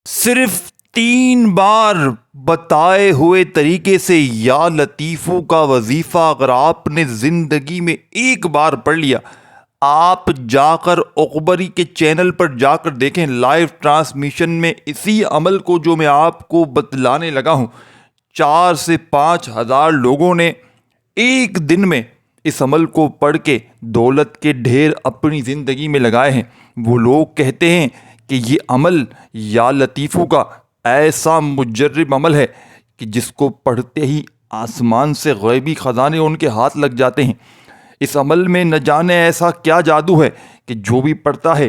صرف 3 بار بتائے ہوئے طریقے سے یا لطیفو کا وظیفہ اگر آپ نے زندگی میں ایک بار پڑھ لیا، آپ جا کر اخبری کے چینل پر جا کر دیکھیں، لائیو ٹرانسمیشن میں اسی عمل کو جو میں آپ کو بتلانے لگا ہوں، 4 سے 5 ہزار لوگوں نے ایک دن میں اس عمل کو پڑھ کے دولت کے ڈھیر اپنی زندگی میں لگائے ہیں۔ وہ لوگ کہتے ہیں کہ یہ عمل یا لطیفو کا ایسا مجرب عمل ہے کہ جس کو پڑھتے ہی آسمان سے غیبی خزانے ان کے ہاتھ لگ جاتے ہیں۔ اس عمل میں نہ جانے ایسا کیا جادو ہے کہ جو بھی پڑھتا ہے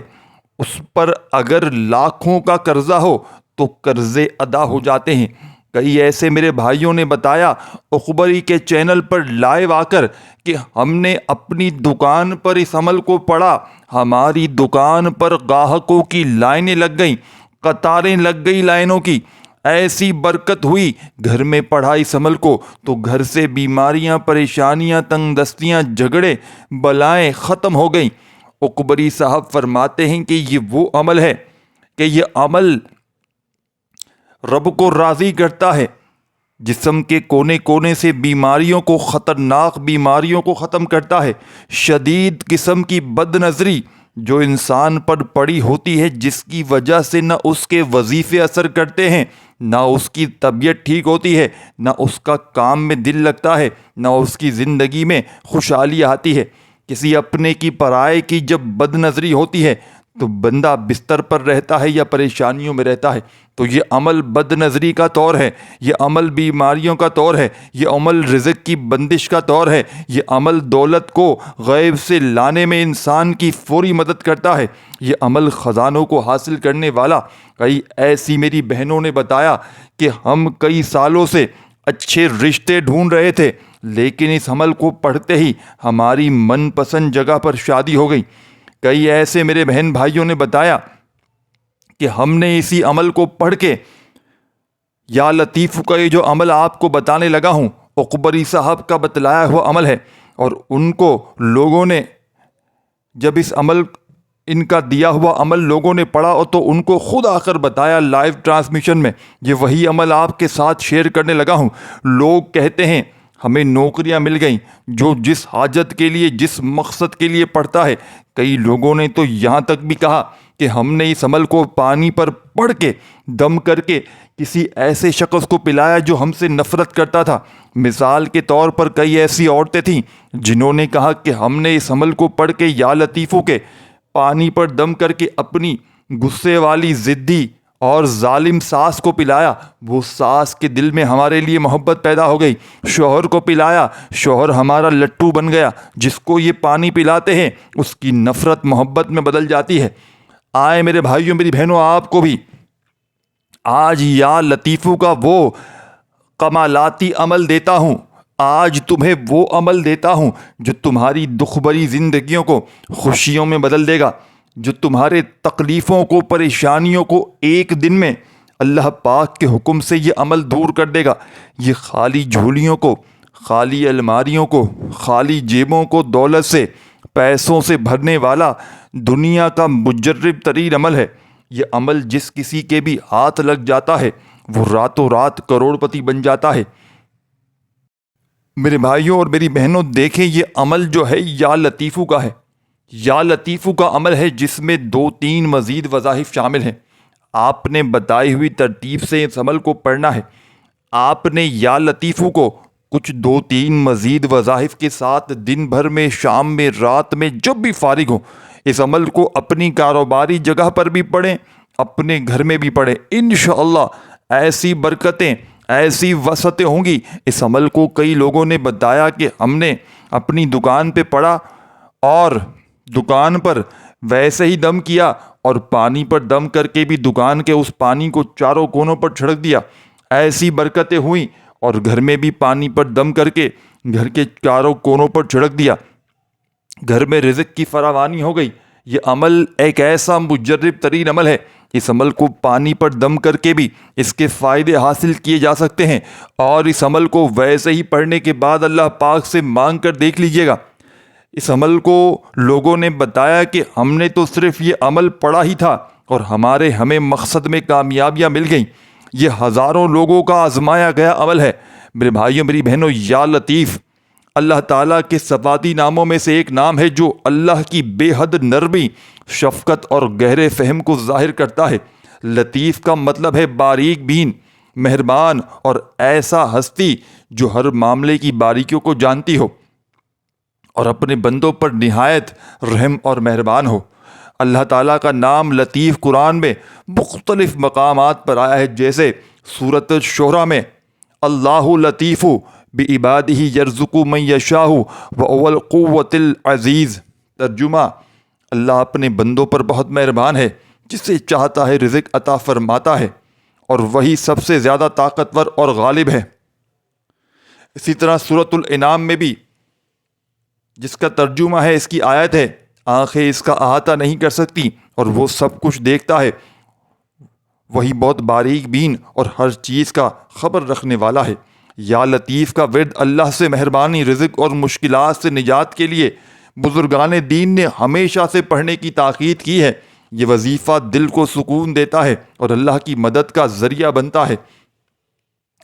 اس پر اگر لاکھوں کا قرضہ ہو تو قرضے ادا ہو جاتے ہیں۔ کئی ایسے میرے بھائیوں نے بتایا اخبری کے چینل پر لائیو آ کر کہ ہم نے اپنی دکان پر اس عمل کو پڑھا، ہماری دکان پر گاہکوں کی لائنیں لگ گئیں، قطاریں لگ گئی لائنوں کی، ایسی برکت ہوئی گھر میں پڑھا اس عمل کو تو گھر سے بیماریاں، پریشانیاں، تنگ دستیاں، جھگڑے، بلائیں ختم ہو گئیں۔ اخبری صاحب فرماتے ہیں کہ یہ وہ عمل ہے کہ یہ عمل رب کو راضی کرتا ہے، جسم کے کونے کونے سے بیماریوں کو، خطرناک بیماریوں کو ختم کرتا ہے۔ شدید قسم کی بد نظری جو انسان پر پڑی ہوتی ہے، جس کی وجہ سے نہ اس کے وظیفے اثر کرتے ہیں، نہ اس کی طبیعت ٹھیک ہوتی ہے، نہ اس کا کام میں دل لگتا ہے، نہ اس کی زندگی میں خوشحالی آتی ہے۔ کسی اپنے کی پرائے کی جب بد نظری ہوتی ہے تو بندہ بستر پر رہتا ہے یا پریشانیوں میں رہتا ہے۔ تو یہ عمل بد نظری کا طور ہے، یہ عمل بیماریوں کا طور ہے، یہ عمل رزق کی بندش کا طور ہے، یہ عمل دولت کو غیب سے لانے میں انسان کی فوری مدد کرتا ہے، یہ عمل خزانوں کو حاصل کرنے والا۔ کئی ایسی میری بہنوں نے بتایا کہ ہم کئی سالوں سے اچھے رشتے ڈھونڈ رہے تھے، لیکن اس عمل کو پڑھتے ہی ہماری من پسند جگہ پر شادی ہو گئی۔ کئی ایسے میرے بہن بھائیوں نے بتایا کہ ہم نے اسی عمل کو پڑھ کے یا لطیف کا یہ جو عمل آپ کو بتانے لگا ہوں، اخبری صاحب کا بتلایا ہوا عمل ہے، اور ان کو لوگوں نے جب اس عمل ان کا دیا ہوا عمل لوگوں نے پڑھا اور تو ان کو خود آ کر بتایا لائیو ٹرانسمیشن میں، یہ وہی عمل آپ کے ساتھ شیئر کرنے لگا ہوں۔ لوگ کہتے ہیں ہمیں نوکریاں مل گئیں، جو جس حاجت کے لیے، جس مقصد کے لیے پڑھتا ہے۔ کئی لوگوں نے تو یہاں تک بھی کہا کہ ہم نے اس عمل کو پانی پر پڑھ کے دم کر کے کسی ایسے شخص کو پلایا جو ہم سے نفرت کرتا تھا۔ مثال کے طور پر کئی ایسی عورتیں تھیں جنہوں نے کہا کہ ہم نے اس عمل کو پڑھ کے یا لطیفوں کے پانی پر دم کر کے اپنی غصے والی ضدی اور ظالم ساس کو پلایا، وہ ساس کے دل میں ہمارے لیے محبت پیدا ہو گئی۔ شوہر کو پلایا، شوہر ہمارا لٹو بن گیا، جس کو یہ پانی پلاتے ہیں اس کی نفرت محبت میں بدل جاتی ہے۔ آئے میرے بھائیوں، میری بہنوں، آپ کو بھی آج یا لطیفوں کا وہ کمالاتی عمل دیتا ہوں، آج تمہیں وہ عمل دیتا ہوں جو تمہاری دکھ بھری زندگیوں کو خوشیوں میں بدل دے گا، جو تمہارے تکلیفوں کو، پریشانیوں کو ایک دن میں اللہ پاک کے حکم سے یہ عمل دور کر دے گا۔ یہ خالی جھولیوں کو، خالی الماریوں کو، خالی جیبوں کو دولت سے، پیسوں سے بھرنے والا دنیا کا مجرب ترین عمل ہے۔ یہ عمل جس کسی کے بھی ہاتھ لگ جاتا ہے وہ راتوں رات کروڑ پتی بن جاتا ہے۔ میرے بھائیوں اور میری بہنوں، دیکھیں یہ عمل جو ہے یا لطیفو کا ہے، یا لطیفو کا عمل ہے جس میں 2-3 مزید وظائف شامل ہیں۔ آپ نے بتائی ہوئی ترتیب سے اس عمل کو پڑھنا ہے۔ آپ نے یا لطیفو کو کچھ 2-3 مزید وظائف کے ساتھ دن بھر میں، شام میں، رات میں، جب بھی فارغ ہو، اس عمل کو اپنی کاروباری جگہ پر بھی پڑھیں، اپنے گھر میں بھی پڑھیں۔ انشاءاللہ ایسی برکتیں، ایسی وسعتیں ہوں گی۔ اس عمل کو کئی لوگوں نے بتایا کہ ہم نے اپنی دکان پہ پڑھا اور دکان پر ویسے ہی دم کیا، اور پانی پر دم کر کے بھی دکان کے اس پانی کو چاروں کونوں پر چھڑک دیا، ایسی برکتیں ہوئیں۔ اور گھر میں بھی پانی پر دم کر کے گھر کے چاروں کونوں پر چھڑک دیا، گھر میں رزق کی فراوانی ہو گئی۔ یہ عمل ایک ایسا مجرب ترین عمل ہے، اس عمل کو پانی پر دم کر کے بھی اس کے فائدے حاصل کیے جا سکتے ہیں، اور اس عمل کو ویسے ہی پڑھنے کے بعد اللہ پاک سے مانگ کر دیکھ لیجئے گا۔ اس عمل کو لوگوں نے بتایا کہ ہم نے تو صرف یہ عمل پڑھا ہی تھا اور ہمیں مقصد میں کامیابیاں مل گئیں۔ یہ ہزاروں لوگوں کا آزمایا گیا عمل ہے۔ میرے بھائیوں میری بہنوں، یا لطیف اللہ تعالیٰ کے صفاتی ناموں میں سے ایک نام ہے جو اللہ کی بے حد نرمی، شفقت اور گہرے فہم کو ظاہر کرتا ہے۔ لطیف کا مطلب ہے باریک بین، مہربان اور ایسا ہستی جو ہر معاملے کی باریکیوں کو جانتی ہو اور اپنے بندوں پر نہایت رحم اور مہربان ہو۔ اللہ تعالیٰ کا نام لطیف قرآن میں مختلف مقامات پر آیا ہے، جیسے سورۃ الشعراء میں اللہ لطیف بعبادہ یرزق من یشاء وہو القوۃ العزیز۔ ترجمہ: اللہ اپنے بندوں پر بہت مہربان ہے، جسے چاہتا ہے رزق عطا فرماتا ہے اور وہی سب سے زیادہ طاقتور اور غالب ہے۔ اسی طرح سورۃ الانعام میں بھی، جس کا ترجمہ ہے، اس کی آیت ہے، آنکھیں اس کا احاطہ نہیں کر سکتی اور وہ سب کچھ دیکھتا ہے، وہی بہت باریک بین اور ہر چیز کا خبر رکھنے والا ہے۔ یا لطیف کا ورد اللہ سے مہربانی، رزق اور مشکلات سے نجات کے لیے بزرگان دین نے ہمیشہ سے پڑھنے کی تاکید کی ہے۔ یہ وظیفہ دل کو سکون دیتا ہے اور اللہ کی مدد کا ذریعہ بنتا ہے۔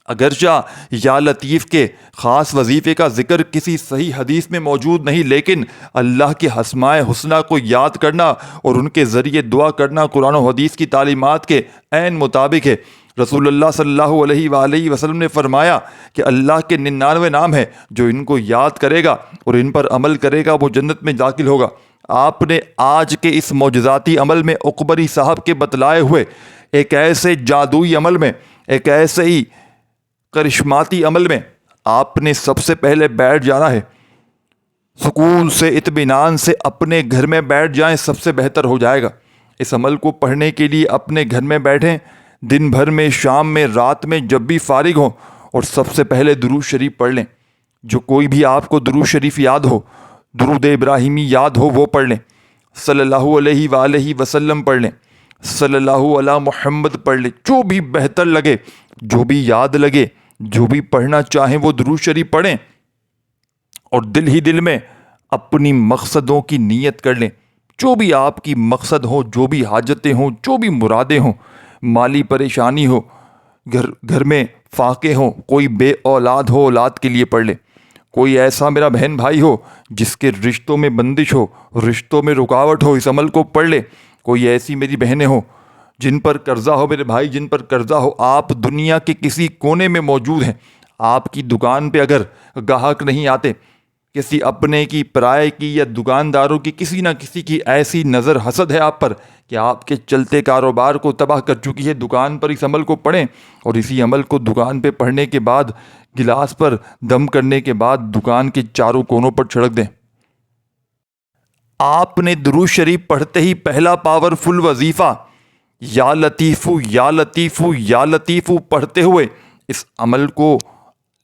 اگرچہ یا لطیف کے خاص وظیفے کا ذکر کسی صحیح حدیث میں موجود نہیں، لیکن اللہ کے اسماء حسنیٰ کو یاد کرنا اور ان کے ذریعے دعا کرنا قرآن و حدیث کی تعلیمات کے عین مطابق ہے۔ رسول اللہ صلی اللہ علیہ وآلہ وسلم نے فرمایا کہ اللہ کے 99 نام ہیں، جو ان کو یاد کرے گا اور ان پر عمل کرے گا وہ جنت میں داخل ہوگا۔ آپ نے آج کے اس معجزاتی عمل میں عقبری صاحب کے بتلائے ہوئے ایک ایسے جادوئی عمل میں، ایک ایسے ہی کرشماتی عمل میں آپ نے سب سے پہلے بیٹھ جانا ہے۔ سکون سے، اطمینان سے اپنے گھر میں بیٹھ جائیں، سب سے بہتر ہو جائے گا۔ اس عمل کو پڑھنے کے لیے اپنے گھر میں بیٹھیں، دن بھر میں، شام میں، رات میں، جب بھی فارغ ہوں، اور سب سے پہلے درود شریف پڑھ لیں۔ جو کوئی بھی آپ کو درود شریف یاد ہو، درود ابراہیمی یاد ہو، وہ پڑھ لیں۔ صلی اللہ علیہ وآلہ وسلم پڑھ لیں، صلی اللہ علی محمد پڑھ لیں، جو بھی بہتر لگے، جو بھی یاد لگے، جو بھی پڑھنا چاہیں وہ درود شریف پڑھیں، اور دل ہی دل میں اپنی مقصدوں کی نیت کر لیں۔ جو بھی آپ کی مقصد ہو، جو بھی حاجتیں ہوں، جو بھی مرادیں ہوں، مالی پریشانی ہو، گھر میں فاقے ہوں، کوئی بے اولاد ہو، اولاد کے لیے پڑھ لیں۔ کوئی ایسا میرا بہن بھائی ہو جس کے رشتوں میں بندش ہو، رشتوں میں رکاوٹ ہو، اس عمل کو پڑھ لیں۔ کوئی ایسی میری بہنیں ہوں جن پر قرضہ ہو، میرے بھائی جن پر قرضہ ہو، آپ دنیا کے کسی کونے میں موجود ہیں، آپ کی دکان پہ اگر گاہک نہیں آتے، کسی اپنے کی، پرائے کی، یا دکانداروں کی کسی نہ کسی کی ایسی نظر حسد ہے آپ پر کہ آپ کے چلتے کاروبار کو تباہ کر چکی ہے، دکان پر اس عمل کو پڑھیں، اور اسی عمل کو دکان پہ پڑھنے کے بعد، گلاس پر دم کرنے کے بعد دکان کے چاروں کونوں پر چھڑک دیں۔ آپ نے درود شریف پڑھتے ہی پہلا پاورفل وظیفہ یا لطیف یا لطیف یا لطیف پڑھتے ہوئے اس عمل کو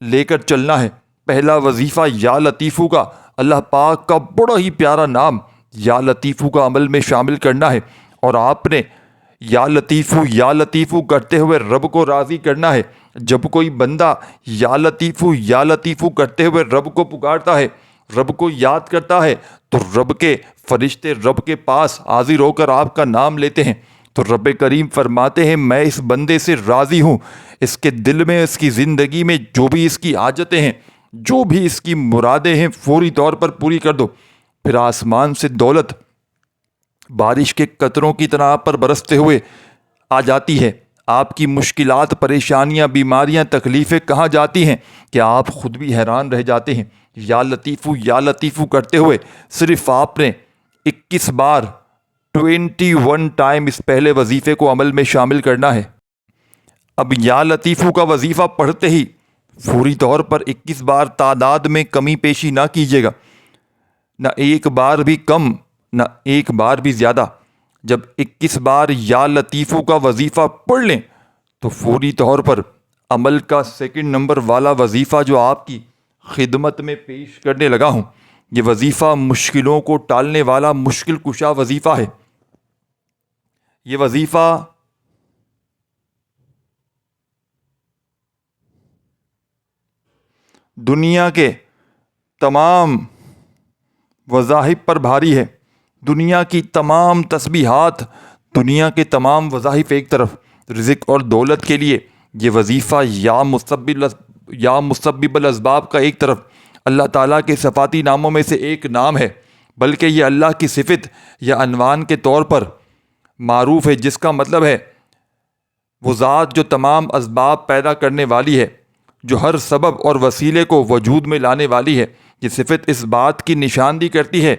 لے کر چلنا ہے۔ پہلا وظیفہ یا لطیف کا اللہ پاک کا بڑا ہی پیارا نام یا لطیف کا عمل میں شامل کرنا ہے، اور آپ نے یا لطیف کرتے ہوئے رب کو راضی کرنا ہے۔ جب کوئی بندہ یا لطیف کرتے ہوئے رب کو پکارتا ہے، رب کو یاد کرتا ہے، تو رب کے فرشتے رب کے پاس حاضر ہو کر آپ کا نام لیتے ہیں۔ تو رب کریم فرماتے ہیں، میں اس بندے سے راضی ہوں، اس کے دل میں، اس کی زندگی میں جو بھی اس کی حاجتیں ہیں، جو بھی اس کی مرادیں ہیں، فوری طور پر پوری کر دو۔ پھر آسمان سے دولت بارش کے قطروں کی طرح آپ پر برستے ہوئے آ جاتی ہے۔ آپ کی مشکلات، پریشانیاں، بیماریاں، تکلیفیں کہاں جاتی ہیں کہ آپ خود بھی حیران رہ جاتے ہیں۔ یا لطیف کرتے ہوئے صرف آپ نے 21 بار 21 ٹائم اس پہلے وظیفے کو عمل میں شامل کرنا ہے۔ اب یا لطیف کا وظیفہ پڑھتے ہی فوری طور پر 21 بار تعداد میں کمی پیشی نہ کیجیے گا، نہ ایک بار بھی کم، نہ ایک بار بھی زیادہ۔ جب 21 بار یا لطیف کا وظیفہ پڑھ لیں تو فوری طور پر عمل کا سیکنڈ نمبر والا وظیفہ جو آپ کی خدمت میں پیش کرنے لگا ہوں، یہ وظیفہ مشکلوں کو ٹالنے والا مشکل کشا وظیفہ ہے۔ یہ وظیفہ دنیا کے تمام وظائف پر بھاری ہے۔ دنیا کی تمام تسبیحات، دنیا کے تمام وظائف ایک طرف، رزق اور دولت کے لیے یہ وظیفہ یا مسبب الاسباب کا ایک طرف اللہ تعالیٰ کے صفاتی ناموں میں سے ایک نام ہے، بلکہ یہ اللہ کی صفت یا عنوان کے طور پر معروف ہے، جس کا مطلب ہے وہ ذات جو تمام اسباب پیدا کرنے والی ہے، جو ہر سبب اور وسیلے کو وجود میں لانے والی ہے۔ یہ صفت اس بات کی نشاندہی کرتی ہے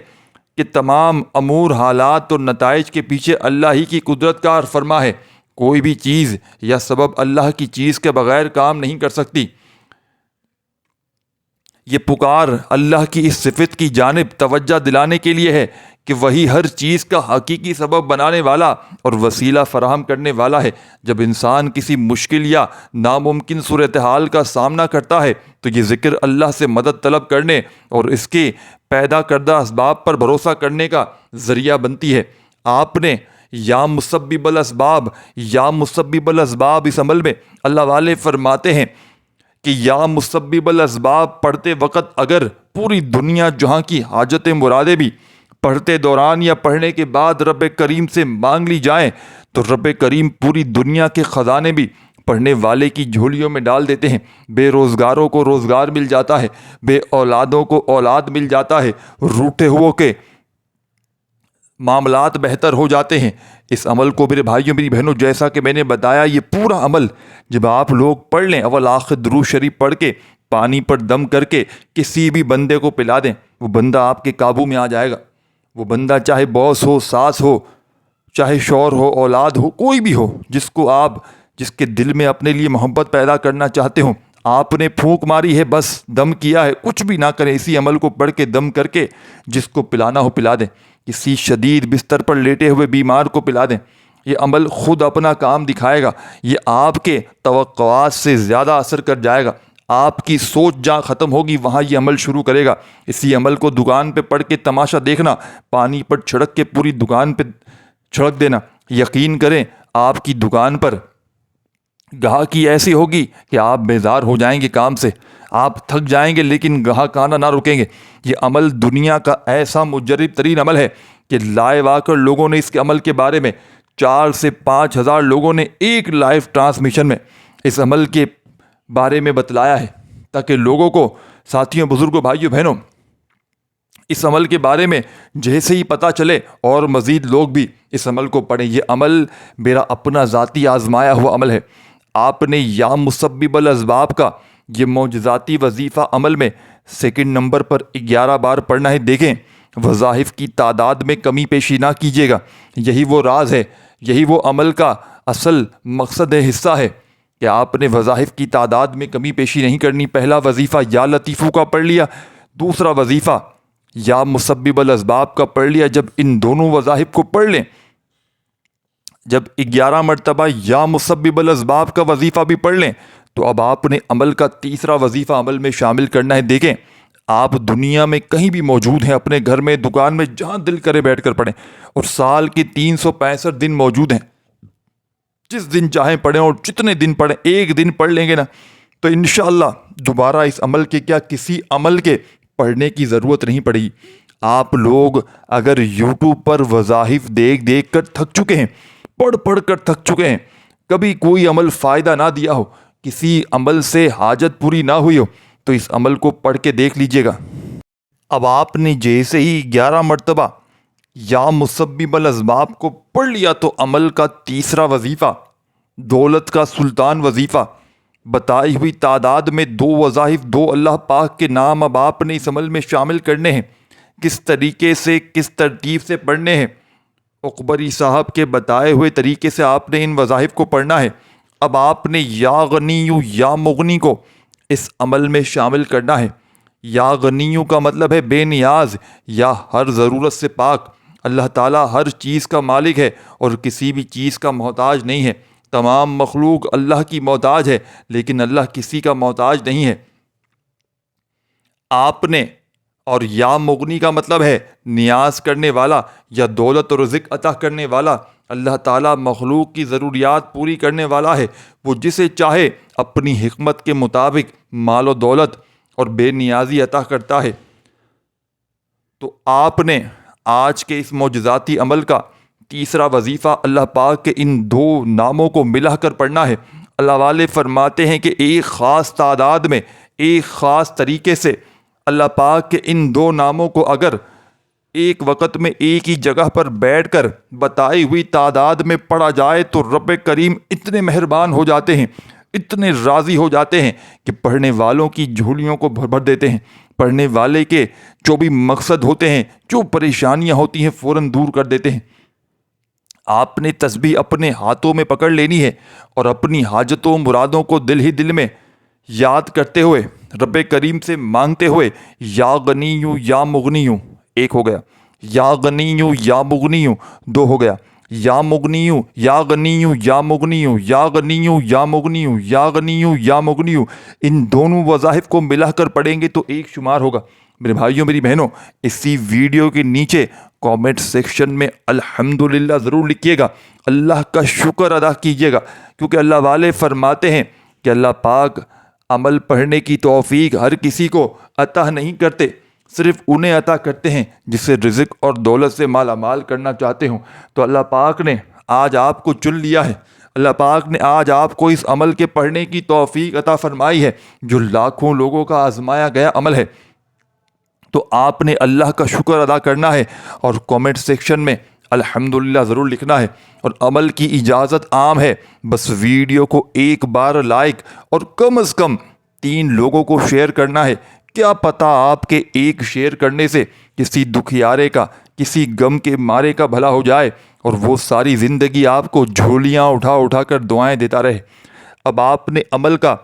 کہ تمام امور، حالات اور نتائج کے پیچھے اللہ ہی کی قدرت کار فرما ہے۔ کوئی بھی چیز یا سبب اللہ کی چیز کے بغیر کام نہیں کر سکتی۔ یہ پکار اللہ کی اس صفت کی جانب توجہ دلانے کے لیے ہے کہ وہی ہر چیز کا حقیقی سبب بنانے والا اور وسیلہ فراہم کرنے والا ہے۔ جب انسان کسی مشکل یا ناممکن صورتحال کا سامنا کرتا ہے تو یہ ذکر اللہ سے مدد طلب کرنے اور اس کے پیدا کردہ اسباب پر بھروسہ کرنے کا ذریعہ بنتی ہے۔ آپ نے یا مسبب الاسباب اس عمل میں اللہ والے فرماتے ہیں کہ یا مسبب الاسباب پڑھتے وقت اگر پوری دنیا جہاں کی حاجتیں مرادیں بھی پڑھتے دوران یا پڑھنے کے بعد رب کریم سے مانگ لی جائیں تو رب کریم پوری دنیا کے خزانے بھی پڑھنے والے کی جھولیوں میں ڈال دیتے ہیں۔ بے روزگاروں کو روزگار مل جاتا ہے، بے اولادوں کو اولاد مل جاتا ہے، روٹھے ہوئے کے معاملات بہتر ہو جاتے ہیں۔ اس عمل کو میرے بھائیوں میری بہنوں، جیسا کہ میں نے بتایا، یہ پورا عمل جب آپ لوگ پڑھ لیں، اول آخر درود شریف پڑھ کے پانی پر دم کر کے کسی بھی بندے کو پلا دیں، وہ بندہ آپ کے قابو میں آ جائے گا۔ وہ بندہ چاہے باس ہو، ساس ہو، چاہے شوہر ہو، اولاد ہو، کوئی بھی ہو، جس کے دل میں اپنے لیے محبت پیدا کرنا چاہتے ہوں، آپ نے پھونک ماری ہے، بس دم کیا ہے، کچھ بھی نہ کریں، اسی عمل کو پڑھ کے دم کر کے جس کو پلانا ہو پلا دیں۔ کسی شدید بستر پر لیٹے ہوئے بیمار کو پلا دیں۔ یہ عمل خود اپنا کام دکھائے گا، یہ آپ کے توقعات سے زیادہ اثر کر جائے گا۔ آپ کی سوچ جہاں ختم ہوگی وہاں یہ عمل شروع کرے گا۔ اسی عمل کو دکان پہ پڑھ کے تماشا دیکھنا، پانی پر چھڑک کے پوری دکان پہ چھڑک دینا، یقین کریں آپ کی دکان پر گاہکی ایسی ہوگی کہ آپ بیزار ہو جائیں گے کام سے، آپ تھک جائیں گے لیکن گاہک آنا نہ رکیں گے۔ یہ عمل دنیا کا ایسا مجرب ترین عمل ہے کہ لائیو آ کر لوگوں نے اس کے عمل کے بارے میں 4 سے 5 ہزار لوگوں نے ایک لائیو ٹرانسمیشن میں اس عمل کے بارے میں بتلایا ہے، تاکہ لوگوں کو، ساتھیوں، بزرگوں، بھائیوں، بہنوں، اس عمل کے بارے میں جیسے ہی پتہ چلے اور مزید لوگ بھی اس عمل کو پڑھیں۔ یہ عمل میرا اپنا ذاتی آزمایا ہوا عمل ہے۔ آپ نے یا مسبب الاسباب کا یہ معجزاتی وظیفہ عمل میں سیکنڈ نمبر پر 11 بار پڑھنا ہے۔ دیکھیں، وظائف کی تعداد میں کمی پیشی نہ کیجیے گا، یہی وہ راز ہے، یہی وہ عمل کا اصل مقصد ہے، حصہ ہے کہ آپ نے وظائف کی تعداد میں کمی پیشی نہیں کرنی۔ پہلا وظیفہ یا لطیفو کا پڑھ لیا، دوسرا وظیفہ یا مسبب الاسباب کا پڑھ لیا۔ جب ان دونوں وظائف کو پڑھ لیں، جب 11 مرتبہ یا مسبب الاسباب کا وظیفہ بھی پڑھ لیں، تو اب آپ نے عمل کا تیسرا وظیفہ عمل میں شامل کرنا ہے۔ دیکھیں، آپ دنیا میں کہیں بھی موجود ہیں، اپنے گھر میں، دکان میں، جہاں دل کرے بیٹھ کر پڑھیں، اور سال کے 365 دن موجود ہیں، جس دن چاہیں پڑھیں اور جتنے دن پڑھیں۔ ایک دن پڑھ لیں گے نا تو انشاءاللہ دوبارہ اس عمل کے کسی عمل کے پڑھنے کی ضرورت نہیں پڑے گی۔ آپ لوگ اگر یوٹیوب پر وظائف دیکھ دیکھ کر تھک چکے ہیں، پڑھ کر تھک چکے ہیں، کبھی کوئی عمل فائدہ نہ دیا ہو، کسی عمل سے حاجت پوری نہ ہوئی ہو، تو اس عمل کو پڑھ کے دیکھ لیجئے گا۔ اب آپ نے جیسے ہی 11 مرتبہ یا مسبب الاسباب کو پڑھ لیا تو عمل کا تیسرا وظیفہ، دولت کا سلطان وظیفہ، بتائی ہوئی تعداد میں 2 وظائف، 2 اللہ پاک کے نام اب آپ نے اس عمل میں شامل کرنے ہیں۔ کس طریقے سے، کس ترتیب سے پڑھنے ہیں، اکبری صاحب کے بتائے ہوئے طریقے سے آپ نے ان وظائف کو پڑھنا ہے۔ اب آپ نے یا غنیو یا مغنی کو اس عمل میں شامل کرنا ہے۔ یا غنیو کا مطلب ہے بے نیاز یا ہر ضرورت سے پاک۔ اللہ تعالیٰ ہر چیز کا مالک ہے اور کسی بھی چیز کا محتاج نہیں ہے۔ تمام مخلوق اللہ کی محتاج ہے، لیکن اللہ کسی کا محتاج نہیں ہے۔ آپ نے، اور یا مغنی کا مطلب ہے نیاز کرنے والا یا دولت اور رزق عطا کرنے والا۔ اللہ تعالیٰ مخلوق کی ضروریات پوری کرنے والا ہے، وہ جسے چاہے اپنی حکمت کے مطابق مال و دولت اور بے نیازی عطا کرتا ہے۔ تو آپ نے آج کے اس معجزاتی عمل کا تیسرا وظیفہ اللہ پاک کے ان دو ناموں کو ملا کر پڑھنا ہے۔ اللہ والے فرماتے ہیں کہ ایک خاص تعداد میں، ایک خاص طریقے سے اللہ پاک کے ان دو ناموں کو اگر ایک وقت میں ایک ہی جگہ پر بیٹھ کر بتائی ہوئی تعداد میں پڑھا جائے تو رب کریم اتنے مہربان ہو جاتے ہیں، اتنے راضی ہو جاتے ہیں کہ پڑھنے والوں کی جھولیوں کو بھر دیتے ہیں، پڑھنے والے کے جو بھی مقصد ہوتے ہیں، جو پریشانیاں ہوتی ہیں، فوراً دور کر دیتے ہیں۔ آپ نے تسبیح اپنے ہاتھوں میں پکڑ لینی ہے اور اپنی حاجتوں مرادوں کو دل ہی دل میں یاد کرتے ہوئے، رب کریم سے مانگتے ہوئے، یا غنیو یا مغنیو ایک ہو گیا، یا غنیو یا مغنیو دو ہو گیا، یا مغنیو یا غنیو یا مغنیو یا غنیو یا مغنیو یا غنیو یا مغنیو، ان دونوں وظائف کو ملا کر پڑھیں گے تو ایک شمار ہوگا۔ میرے بھائیوں، میری بہنوں، اسی ویڈیو کے نیچے کامنٹ سیکشن میں الحمدللہ ضرور لکھیے گا، اللہ کا شکر ادا کیجیے گا، کیونکہ اللہ والے فرماتے ہیں کہ اللہ پاک عمل پڑھنے کی توفیق ہر کسی کو عطا نہیں کرتے، صرف انہیں عطا کرتے ہیں جسے رزق اور دولت سے مالا مال کرنا چاہتے ہوں۔ تو اللہ پاک نے آج آپ کو چن لیا ہے، اللہ پاک نے آج آپ کو اس عمل کے پڑھنے کی توفیق عطا فرمائی ہے جو لاکھوں لوگوں کا آزمایا گیا عمل ہے۔ تو آپ نے اللہ کا شکر ادا کرنا ہے اور کامنٹ سیکشن میں الحمدللہ ضرور لکھنا ہے، اور عمل کی اجازت عام ہے، بس ویڈیو کو ایک بار لائک اور کم از کم 3 لوگوں کو شیئر کرنا ہے۔ کیا پتہ آپ کے ایک شیئر کرنے سے کسی دکھیارے کا، کسی غم کے مارے کا بھلا ہو جائے اور وہ ساری زندگی آپ کو جھولیاں اٹھا اٹھا کر دعائیں دیتا رہے۔ اب آپ نے عمل کا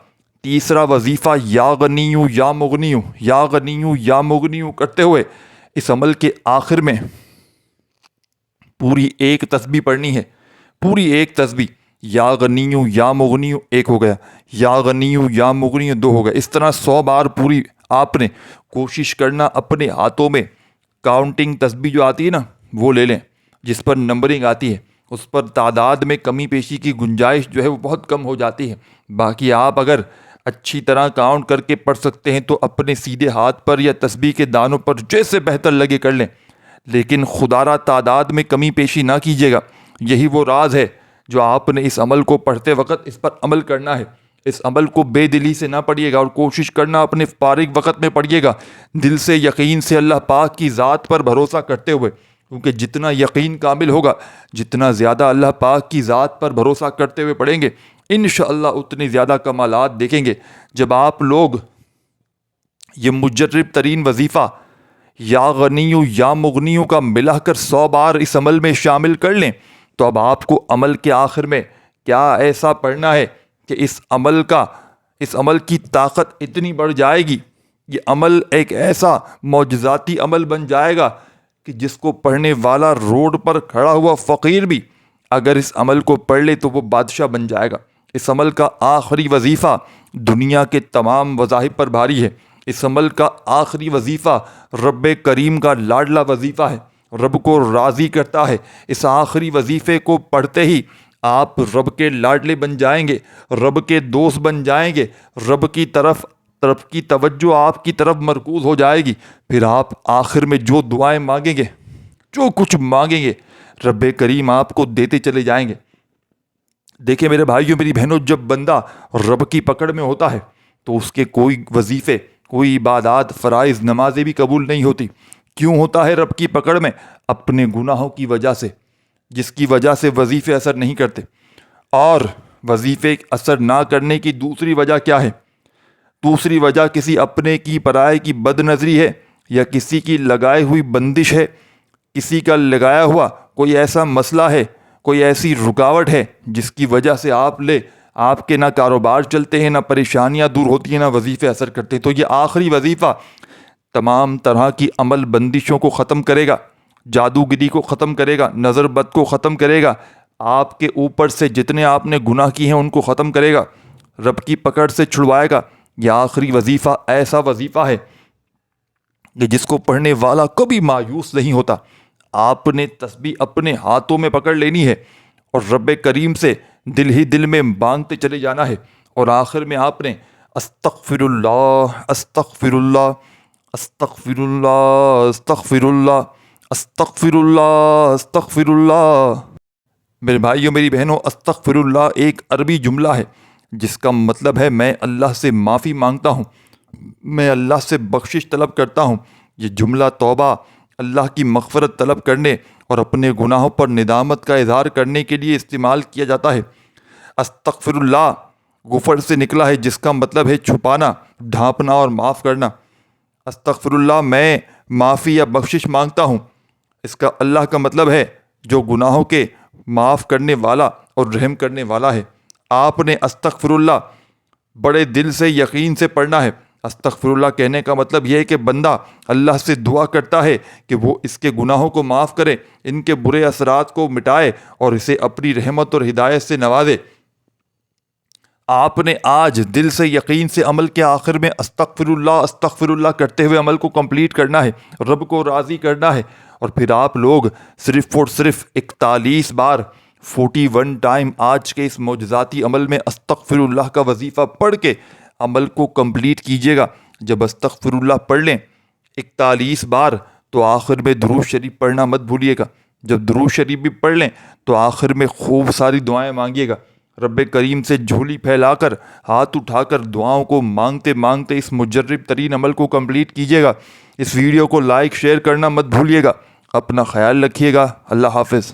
تیسرا وظیفہ یا غنیو یا مغنیو یا غنیو یا مغنیو کرتے ہوئے اس عمل کے آخر میں پوری ایک تسبیح پڑھنی ہے، پوری ایک تسبیح، یا غنیو یا مغنیو ایک ہو گیا، یا غنیو یا مغنیو دو ہو گیا، اس طرح 100 بار پوری آپ نے کوشش کرنا اپنے ہاتھوں میں کاؤنٹنگ تسبیح جو آتی ہے نا وہ لے لیں، جس پر نمبرنگ آتی ہے، اس پر تعداد میں کمی پیشی کی گنجائش جو ہے وہ بہت کم ہو جاتی ہے۔ باقی آپ اگر اچھی طرح کاؤنٹ کر کے پڑھ سکتے ہیں تو اپنے سیدھے ہاتھ پر یا تسبیح کے دانوں پر جیسے بہتر لگے کر لیں، لیکن خدا را تعداد میں کمی پیشی نہ کیجیے گا۔ یہی وہ راز ہے جو آپ نے اس عمل کو پڑھتے وقت اس پر عمل کرنا ہے۔ اس عمل کو بے دلی سے نہ پڑھیے گا اور کوشش کرنا اپنے فارغ وقت میں پڑھیے گا، دل سے یقین سے اللہ پاک کی ذات پر بھروسہ کرتے ہوئے، کیونکہ جتنا یقین کامل ہوگا، جتنا زیادہ اللہ پاک کی ذات پر بھروسہ کرتے ہوئے پڑھیں گے، انشاءاللہ اتنے زیادہ کمالات دیکھیں گے۔ جب آپ لوگ یہ مجرب ترین وظیفہ یا غنیو یا مغنیو کا ملا کر 100 بار اس عمل میں شامل کر لیں تو اب آپ کو عمل کے آخر میں کیا ایسا پڑھنا ہے کہ اس عمل کی طاقت اتنی بڑھ جائے گی، یہ عمل ایک ایسا معجزاتی عمل بن جائے گا کہ جس کو پڑھنے والا روڈ پر کھڑا ہوا فقیر بھی اگر اس عمل کو پڑھ لے تو وہ بادشاہ بن جائے گا۔ اس عمل کا آخری وظیفہ دنیا کے تمام وظائف پر بھاری ہے۔ اس عمل کا آخری وظیفہ رب کریم کا لاڈلا وظیفہ ہے، رب کو راضی کرتا ہے۔ اس آخری وظیفے کو پڑھتے ہی آپ رب کے لاڈلے بن جائیں گے، رب کے دوست بن جائیں گے، رب کی طرف کی توجہ آپ کی طرف مرکوز ہو جائے گی۔ پھر آپ آخر میں جو دعائیں مانگیں گے، جو کچھ مانگیں گے، رب کریم آپ کو دیتے چلے جائیں گے۔ دیکھیں میرے بھائیوں، میری بہنوں، جب بندہ رب کی پکڑ میں ہوتا ہے تو اس کے کوئی وظیفے، کوئی عبادات، فرائض، نمازیں بھی قبول نہیں ہوتی۔ کیوں ہوتا ہے رب کی پکڑ میں؟ اپنے گناہوں کی وجہ سے، جس کی وجہ سے وظیفے اثر نہیں کرتے۔ اور وظیفے اثر نہ کرنے کی دوسری وجہ کیا ہے؟ دوسری وجہ کسی اپنے کی پرائے کی بد نظری ہے، یا کسی کی لگائی ہوئی بندش ہے، کسی کا لگایا ہوا کوئی ایسا مسئلہ ہے، کوئی ایسی رکاوٹ ہے جس کی وجہ سے آپ کے نہ کاروبار چلتے ہیں، نہ پریشانیاں دور ہوتی ہیں، نہ وظیفے اثر کرتے ہیں۔ تو یہ آخری وظیفہ تمام طرح کی عمل بندشوں کو ختم کرے گا، جادوگری کو ختم کرے گا، نظر بد کو ختم کرے گا، آپ کے اوپر سے جتنے آپ نے گناہ کیے ہیں ان کو ختم کرے گا، رب کی پکڑ سے چھڑوائے گا۔ یہ آخری وظیفہ ایسا وظیفہ ہے کہ جس کو پڑھنے والا کبھی مایوس نہیں ہوتا۔ آپ نے تسبیح اپنے ہاتھوں میں پکڑ لینی ہے اور رب کریم سے دل ہی دل میں مانگتے چلے جانا ہے، اور آخر میں آپ نے استغفر اللہ استغفر اللہ استغفر اللہ استغفر اللہ استغفر اللہ استغفر اللہ میرے بھائیوں میری بہنوں، استغفر اللہ ایک عربی جملہ ہے جس کا مطلب ہے میں اللہ سے معافی مانگتا ہوں، میں اللہ سے بخشش طلب کرتا ہوں۔ یہ جملہ توبہ، اللہ کی مغفرت طلب کرنے اور اپنے گناہوں پر ندامت کا اظہار کرنے کے لیے استعمال کیا جاتا ہے۔ استغفر اللہ غفر سے نکلا ہے جس کا مطلب ہے چھپانا، ڈھانپنا اور معاف کرنا۔ استغفر اللہ میں معافی یا بخشش مانگتا ہوں، اس کا اللہ کا مطلب ہے جو گناہوں کے معاف کرنے والا اور رحم کرنے والا ہے۔ آپ نے استغفر اللہ بڑے دل سے یقین سے پڑھنا ہے۔ استغفر اللہ کہنے کا مطلب یہ ہے کہ بندہ اللہ سے دعا کرتا ہے کہ وہ اس کے گناہوں کو معاف کرے، ان کے برے اثرات کو مٹائے اور اسے اپنی رحمت اور ہدایت سے نوازے۔ آپ نے آج دل سے یقین سے عمل کے آخر میں استغفر اللہ کرتے ہوئے عمل کو کمپلیٹ کرنا ہے، رب کو راضی کرنا ہے، اور پھر آپ لوگ صرف اور صرف 41 بار 41 ٹائم آج کے اس معجزاتی عمل میں استغفر اللہ کا وظیفہ پڑھ کے عمل کو کمپلیٹ کیجیے گا۔ جب استغفر اللہ پڑھ لیں 41 بار تو آخر میں درود شریف پڑھنا مت بھولیے گا۔ جب درود شریف بھی پڑھ لیں تو آخر میں خوب ساری دعائیں مانگیے گا۔ رب کریم سے جھولی پھیلا کر ہاتھ اٹھا کر دعاؤں کو مانگتے مانگتے اس مجرب ترین عمل کو کمپلیٹ کیجیے گا۔ اس ویڈیو کو لائک شیئر کرنا مت بھولیے گا۔ اپنا خیال رکھیے گا۔ اللہ حافظ۔